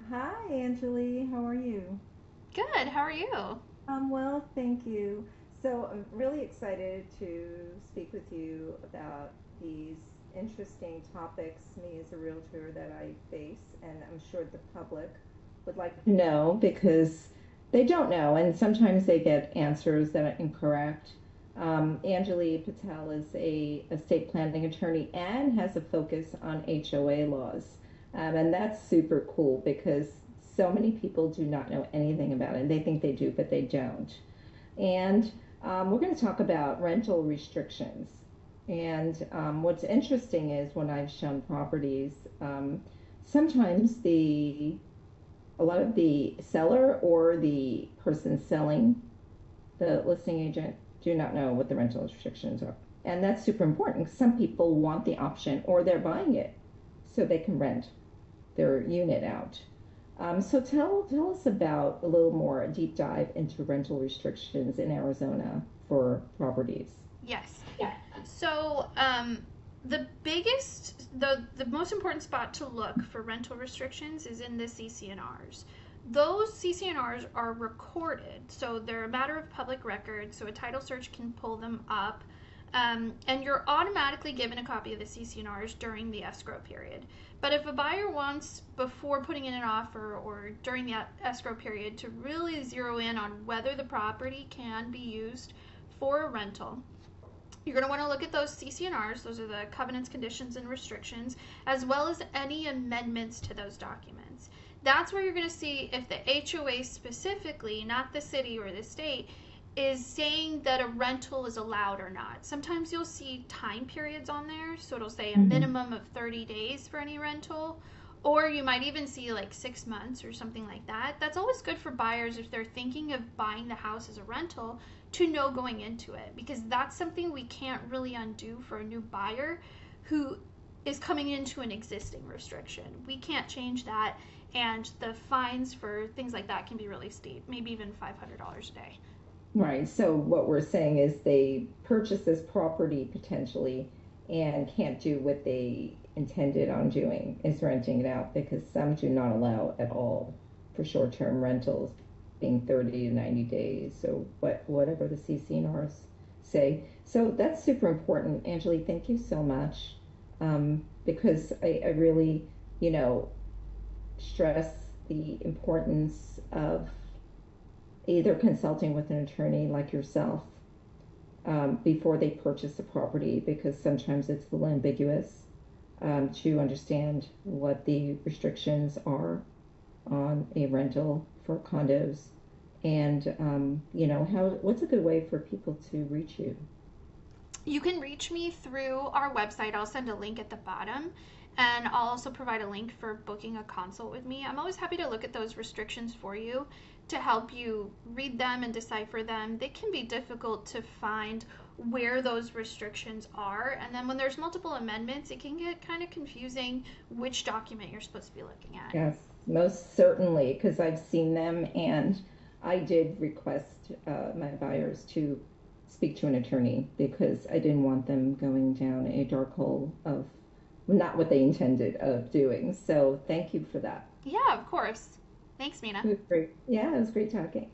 Hi, Anjali. How are you? Good. How are you? I'm well, thank you. So I'm really excited to speak with you about these interesting topics, me as a realtor, that I face, and I'm sure the public would like to know because they don't know, and sometimes they get answers that are incorrect. Anjali Patel is a estate planning attorney and has a focus on HOA laws. And that's super cool because so many people do not know anything about it. They think they do, but they don't. And we're going to talk about rental restrictions. And what's interesting is when I've shown properties, sometimes a lot of the seller or the person selling, the listing agent, do not know what the rental restrictions are. And that's super important. Some people want the option or they're buying it so they can rent their unit out. So tell us about a little more deep dive into rental restrictions in Arizona for properties. Yes. So, the the most important spot to look for rental restrictions is in the CCNRs. Those CCNRs are recorded, so they're a matter of public record, so a title search can pull them up. And you're automatically given a copy of the CCNRs during the escrow period. But if a buyer wants, before putting in an offer or during the escrow period, to really zero in on whether the property can be used for a rental, you're going to want to look at those CCNRs. Those are the covenants, conditions, and restrictions, as well as any amendments to those documents. That's where you're going to see if the HOA specifically, not the city or the state, is saying that a rental is allowed or not. Sometimes you'll see time periods on there, so it'll say a Mm-hmm. minimum of 30 days for any rental, or you might even see like 6 months or something like that. That's always good for buyers if they're thinking of buying the house as a rental to know going into it, because that's something we can't really undo for a new buyer who is coming into an existing restriction. We can't change that, and the fines for things like that can be really steep, maybe even $500 a day. Right. So what we're saying is they purchase this property potentially and can't do what they intended on doing is renting it out because some do not allow at all for short-term rentals being 30 to 90 days. So whatever the CCNRs say. So that's super important. Angeli, thank you so much. Because I really, you know, stress the importance of either consulting with an attorney like yourself before they purchase a property because sometimes it's a little ambiguous to understand what the restrictions are on a rental for condos and how what's a good way for people to reach you. You can reach me through our website. I'll send a link at the bottom, and I'll also provide a link for booking a consult with me. I'm always happy to look at those restrictions for you to help you read them and decipher them. They can be difficult to find where those restrictions are, and then when there's multiple amendments, it can get kind of confusing which document you're supposed to be looking at. Yes, most certainly, because I've seen them and I did request my buyers to speak to an attorney because I didn't want them going down a dark hole of not what they intended of doing. So thank you for that. Yeah, of course. Thanks, Mina. It was great. Yeah, it was great talking.